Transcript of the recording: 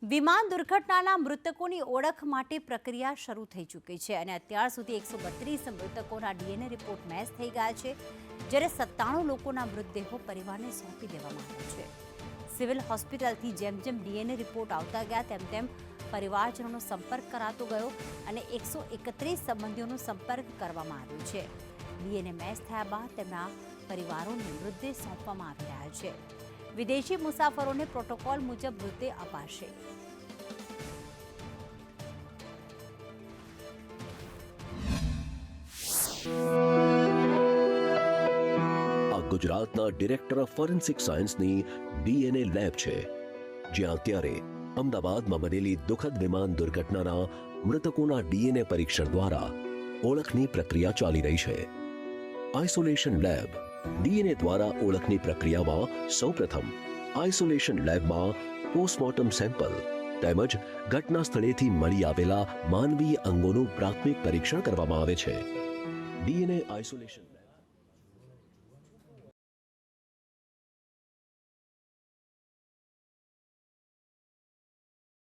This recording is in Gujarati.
વિમાન દુર્ઘટનાના મૃતકોની ઓળખ માટે પ્રક્રિયા શરૂ થઈ ચૂકી છે અને અત્યાર સુધી 132 મૃતકોના ડીએનએ રિપોર્ટ મેચ થઈ ગયા છે, જ્યારે 97 લોકોના મૃતદેહો પરિવારને સોંપી દેવામાં આવ્યા છે. સિવિલ હોસ્પિટલથી જેમ જેમ ડીએનએ રિપોર્ટ આવતા ગયા તેમ પરિવારજનોનો સંપર્ક કરાતો ગયો અને 131 સંબંધીઓનો સંપર્ક કરવામાં આવ્યો છે. ડીએનએ મેચ થયા બાદ તેમના પરિવારોને મૃતદેહ સોંપવામાં આવી રહ્યા છે. વિદેશી મુસાફરોને પ્રોટોકોલ મુજબ મૃતદેહ અપાશે. આ ગુજરાતના ડિરેક્ટર ઓફ ફોરેન્સિક સાયન્સની ડીએનએ લેબ છે, જ્યાં અત્યારે અમદાવાદમાં બનેલી દુઃખદ વિમાન દુર્ઘટનાના મૃતકોના ડીએનએ પરીક્ષણ દ્વારા ઓળખની પ્રક્રિયા ચાલી રહી છે. આઇસોલેશન લેબ ડીએનએ દ્વારા ઓળખની પ્રક્રિયામાં સૌપ્રથમ આઇસોલેશન લેબમાં પોસ્ટમોર્ટમ સેમ્પલ તેમજ ઘટના સ્થળેથી મળી આવેલા માનવીય અંગોનું પ્રાથમિક પરીક્ષણ કરવામાં આવે છે. DNA isolation